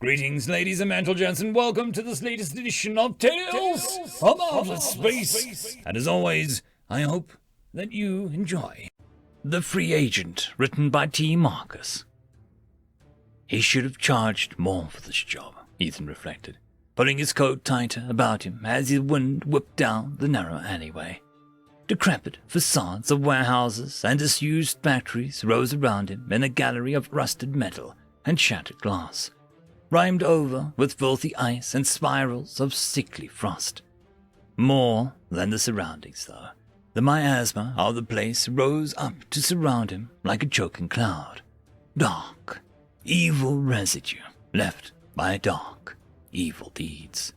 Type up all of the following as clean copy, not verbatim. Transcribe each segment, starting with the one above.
Greetings, ladies and gentlemen, and welcome to this latest edition of Tales from Outer Space. And as always, I hope that you enjoy The Free Agent, written by TMarkos. He should have charged more for this job, Ethan reflected, pulling his coat tighter about him as the wind whipped down the narrow alleyway. Decrepit facades of warehouses and disused factories rose around him in a gallery of rusted metal and shattered glass, rimed over with filthy ice and spirals of sickly frost. More than the surroundings, though. The miasma of the place rose up to surround him like a choking cloud. Dark, evil residue left by dark, evil deeds.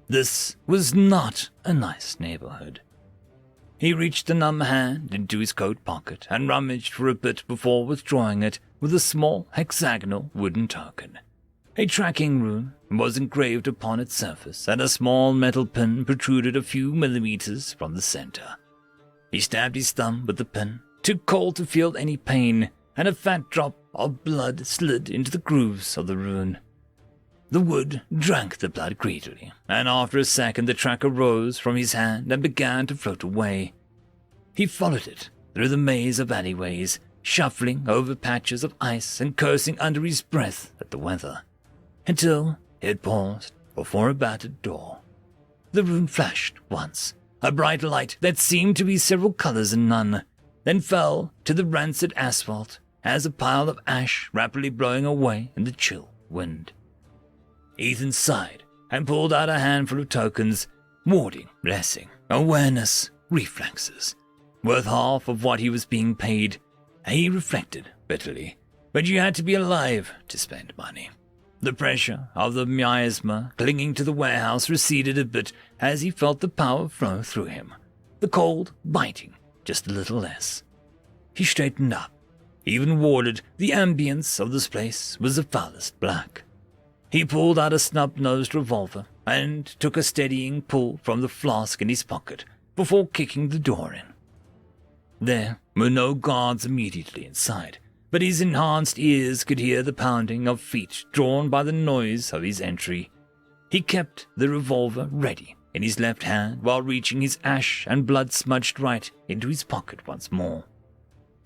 This was not a nice neighborhood. He reached a numb hand into his coat pocket and rummaged for a bit before withdrawing it with a small hexagonal wooden token. A tracking rune was engraved upon its surface, and a small metal pin protruded a few millimeters from the center. He stabbed his thumb with the pin, too cold to feel any pain, and a fat drop of blood slid into the grooves of the rune. The wood drank the blood greedily, and after a second the tracker rose from his hand and began to float away. He followed it through the maze of alleyways, shuffling over patches of ice and cursing under his breath at the weather, until he had paused before a battered door. The rune flashed once, a bright light that seemed to be several colors in none, then fell to the rancid asphalt as a pile of ash rapidly blowing away in the chill wind. Ethan sighed and pulled out a handful of tokens, warding, blessing, awareness, reflexes, worth half of what he was being paid. He reflected bitterly, but you had to be alive to spend money. The pressure of the miasma clinging to the warehouse receded a bit as he felt the power flow through him, the cold biting just a little less. He straightened up. Even warded, the ambience of this place was the foulest black. He pulled out a snub-nosed revolver and took a steadying pull from the flask in his pocket before kicking the door in. There were no guards immediately inside, but his enhanced ears could hear the pounding of feet drawn by the noise of his entry. He kept the revolver ready in his left hand while reaching his ash and blood-smudged right into his pocket once more.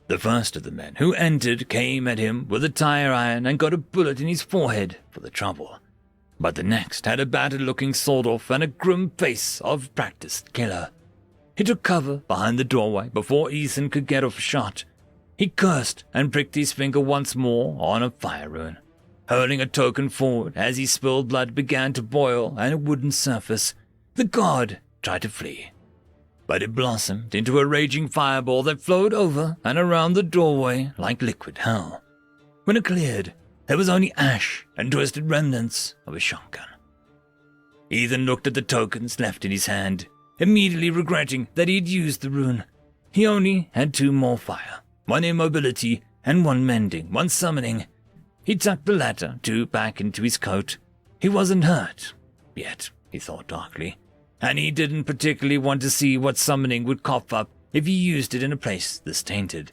The first of the men who entered came at him with a tire iron and got a bullet in his forehead for the trouble. But the next had a battered-looking sword-off and a grim face of practiced killer. He took cover behind the doorway before Ethan could get off a shot. He cursed and pricked his finger once more on a fire rune, hurling a token forward as his spilled blood began to boil on a wooden surface. The guard tried to flee, but it blossomed into a raging fireball that flowed over and around the doorway like liquid hell. When it cleared, there was only ash and twisted remnants of a shotgun. Ethan looked at the tokens left in his hand, immediately regretting that he had used the rune. He only had 2 more fire, 1 immobility and 1 mending, 1 summoning. He tucked the latter 2 back into his coat. He wasn't hurt yet, he thought darkly, and he didn't particularly want to see what summoning would cough up if he used it in a place this tainted.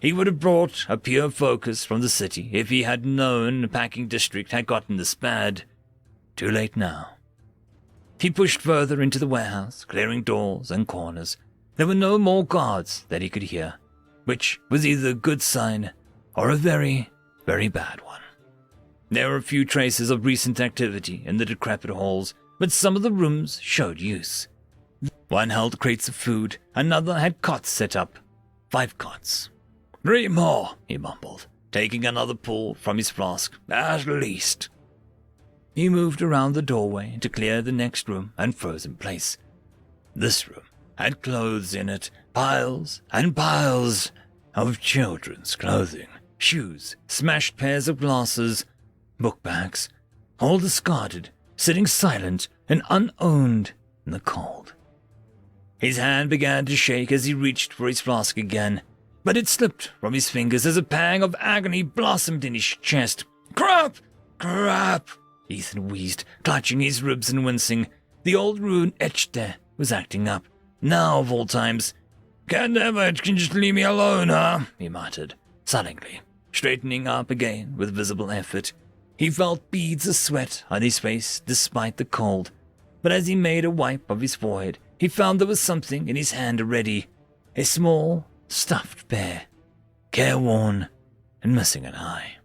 He would have brought a pure focus from the city if he had known the packing district had gotten this bad. Too late now. He pushed further into the warehouse, clearing doors and corners. There were no more guards that he could hear, which was either a good sign or a very, very bad one. There were a few traces of recent activity in the decrepit halls, but some of the rooms showed use. One held crates of food, another had cots set up. 5 cots. 3 more, he mumbled, taking another pull from his flask, at least. He moved around the doorway to clear the next room and froze in place. This room had clothes in it, piles and piles of children's clothing, shoes, smashed pairs of glasses, book bags, all discarded, sitting silent and unowned in the cold. His hand began to shake as he reached for his flask again, but it slipped from his fingers as a pang of agony blossomed in his chest. Crap! Crap! Ethan wheezed, clutching his ribs and wincing. The old rune etched there was acting up. Now, of all times. Can't ever, can just leave me alone, huh? He muttered, sullenly, straightening up again with visible effort. He felt beads of sweat on his face despite the cold, but as he made a wipe of his forehead, he found there was something in his hand already. A small, stuffed bear, careworn and missing an eye.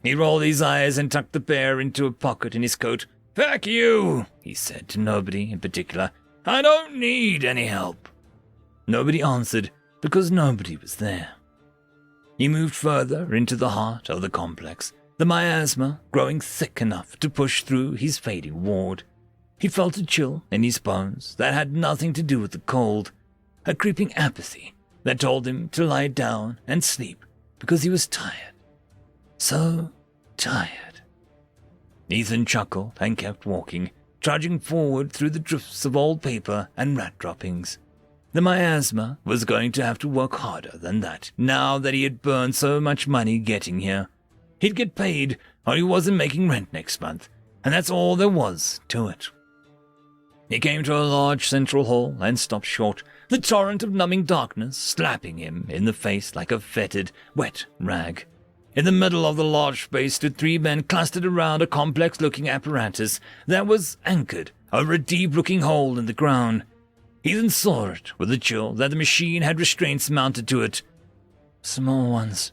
He rolled his eyes and tucked the bear into a pocket in his coat. "Feck you," he said to nobody in particular. "I don't need any help." Nobody answered because nobody was there. He moved further into the heart of the complex, the miasma growing thick enough to push through his fading ward. He felt a chill in his bones that had nothing to do with the cold, a creeping apathy that told him to lie down and sleep because he was tired. So tired. Ethan chuckled and kept walking, trudging forward through the drifts of old paper and rat droppings. The miasma was going to have to work harder than that, now that he had burned so much money getting here. He'd get paid, or he wasn't making rent next month, and that's all there was to it. He came to a large central hall and stopped short, the torrent of numbing darkness slapping him in the face like a fetid, wet rag. In the middle of the large space stood 3 men clustered around a complex-looking apparatus that was anchored over a deep-looking hole in the ground. He then saw it with a chill that the machine had restraints mounted to it. Small ones.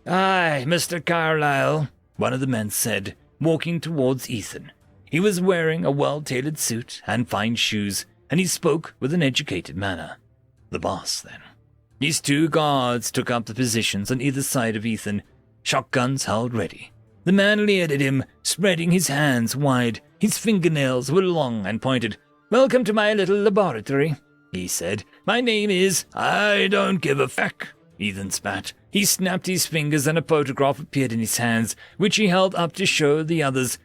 "Aye, Mr. Carlyle," one of the men said, walking towards Ethan. He was wearing a well-tailored suit and fine shoes, and he spoke with an educated manner. The boss, then. His 2 guards took up the positions on either side of Ethan, shotguns held ready. The man leered at him, spreading his hands wide. His fingernails were long and pointed. "Welcome to my little laboratory," he said. "My name is—" "I don't give a feck," Ethan spat. He snapped his fingers and a photograph appeared in his hands, which he held up to show the others.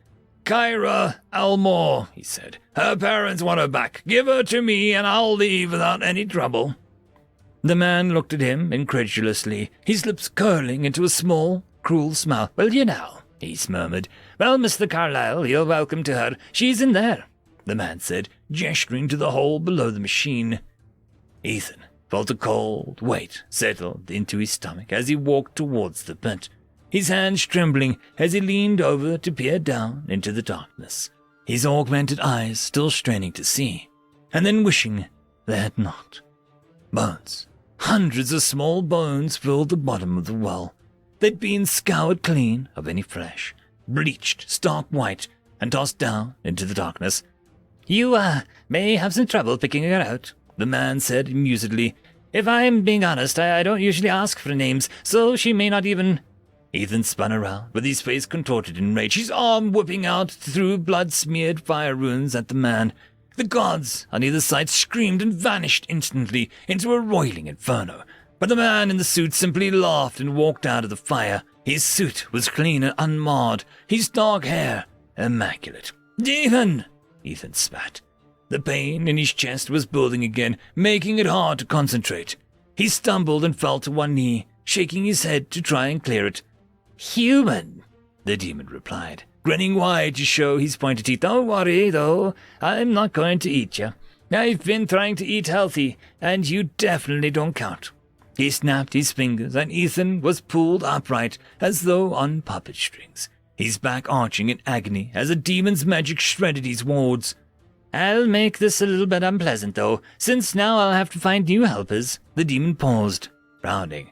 "Kyra Elmore," he said. "Her parents want her back. Give her to me and I'll leave without any trouble." The man looked at him incredulously, his lips curling into a small, cruel smile. "Well, you know," he murmured. "Well, Mr. Carlyle, you're welcome to her. She's in there," the man said, gesturing to the hole below the machine. Ethan felt a cold weight settled into his stomach as he walked towards the pit, his hands trembling as he leaned over to peer down into the darkness, his augmented eyes still straining to see, and then wishing they had not. Bones. Hundreds of small bones filled the bottom of the well. They'd been scoured clean of any flesh, bleached stark white, and tossed down into the darkness. "You, may have some trouble picking her out," the man said amusedly. "If I'm being honest, I don't usually ask for names, so she may not even—" Ethan spun around, with his face contorted in rage, his arm whipping out through blood-smeared fire runes at the man. The guards on either side screamed and vanished instantly into a roiling inferno, but the man in the suit simply laughed and walked out of the fire. His suit was clean and unmarred, his dark hair immaculate. "Demon!" Ethan spat. The pain in his chest was building again, making it hard to concentrate. He stumbled and fell to one knee, shaking his head to try and clear it. "Human," the demon replied, grinning wide to show his pointed teeth. "Don't worry, though. I'm not going to eat you. I've been trying to eat healthy, and you definitely don't count." He snapped his fingers, and Ethan was pulled upright as though on puppet strings, his back arching in agony as a demon's magic shredded his wards. "I'll make this a little bit unpleasant, though, since now I'll have to find new helpers." The demon paused, frowning.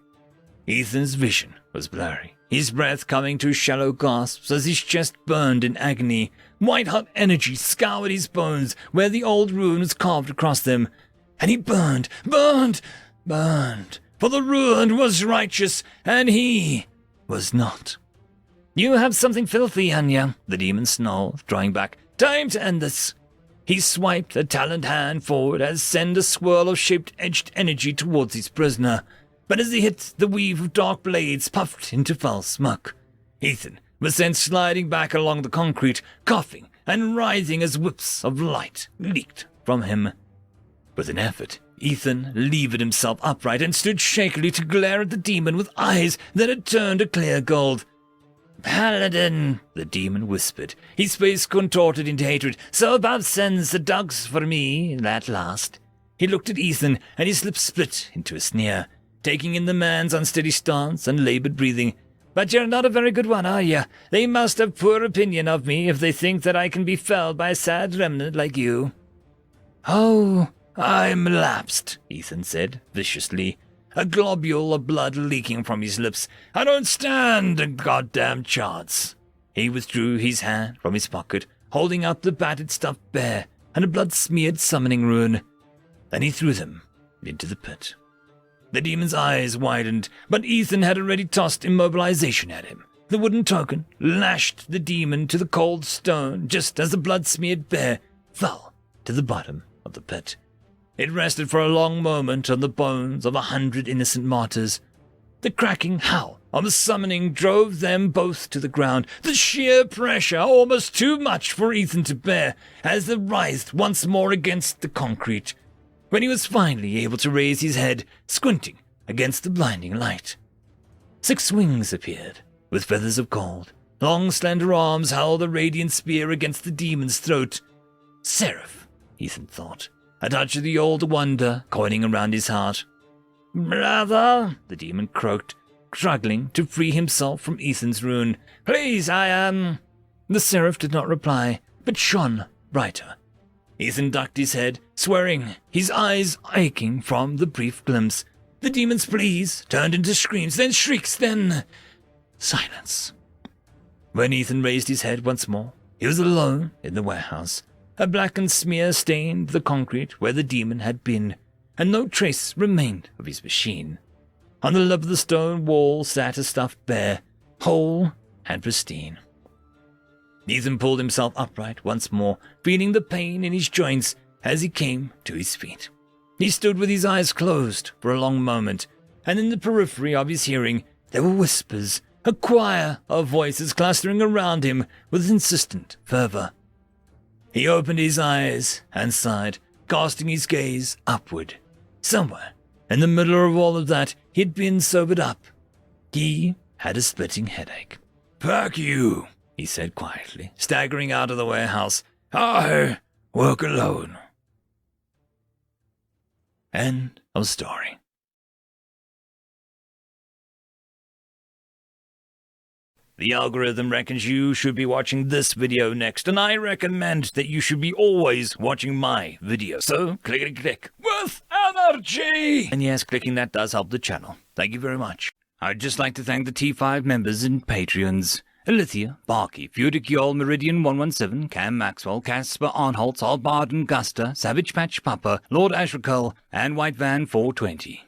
Ethan's vision was blurry, his breath coming to shallow gasps as his chest burned in agony. White-hot energy scoured his bones where the old rune was carved across them. And he burned, for the rune was righteous, and he was not. "You have something filthy on you," the demon snarled, drawing back. "Time to end this." He swiped a taloned hand forward as send a swirl of shaped-edged energy towards his prisoner. But as he hit, the weave of dark blades puffed into foul smoke. Ethan was sent sliding back along the concrete, coughing and writhing as whips of light leaked from him. With an effort, Ethan levered himself upright and stood shakily to glare at the demon with eyes that had turned a clear gold. "Paladin," the demon whispered, his face contorted into hatred. "So Bob sends the dogs for me at last." He looked at Ethan, and his lips split into a sneer, taking in the man's unsteady stance and labored breathing. But you're not a very good one, are you? They must have poor opinion of me if they think that I can be felled by a sad remnant like you. Oh, I'm lapsed, Ethan said, viciously, a globule of blood leaking from his lips. I don't stand a goddamn chance. He withdrew his hand from his pocket, holding up the battered stuffed bear and a blood-smeared summoning rune. Then he threw them into the pit. The demon's eyes widened, but Ethan had already tossed immobilization at him. The wooden token lashed the demon to the cold stone just as the blood-smeared bear fell to the bottom of the pit. It rested for a long moment on the bones of 100 innocent martyrs. The cracking howl of the summoning drove them both to the ground, the sheer pressure almost too much for Ethan to bear as they writhed once more against the concrete. When he was finally able to raise his head, squinting against the blinding light, 6 wings appeared, with feathers of gold. Long, slender arms held a radiant spear against the demon's throat. Seraph, Ethan thought, a touch of the old wonder coiling around his heart. Brother, the demon croaked, struggling to free himself from Ethan's rune. Please, I am... The seraph did not reply, but shone brighter. Ethan ducked his head, swearing, his eyes aching from the brief glimpse. The demon's pleas turned into screams, then shrieks, then... silence. When Ethan raised his head once more, he was alone in the warehouse. A blackened smear stained the concrete where the demon had been, and no trace remained of his machine. On the lip of the stone wall sat a stuffed bear, whole and pristine. Ethan pulled himself upright once more, feeling the pain in his joints as he came to his feet. He stood with his eyes closed for a long moment, and in the periphery of his hearing there were whispers, a choir of voices clustering around him with insistent fervor. He opened his eyes and sighed, casting his gaze upward. Somewhere in the middle of all of that, he had been sobered up. He had a splitting headache. "Fuck you," he said quietly, staggering out of the warehouse. "I work alone." End of story. The algorithm reckons you should be watching this video next, and I recommend that you should be always watching my video. So, click with energy! And yes, clicking that does help the channel. Thank you very much. I'd just like to thank the T5 members and Patreons. Alithia, Barkey, Fudikiol, Meridian 117, Cam Maxwell, Casper Arnholtz, Albard and Gusta, Savage Patch Papa, Lord Ashrakul, and White Van 420.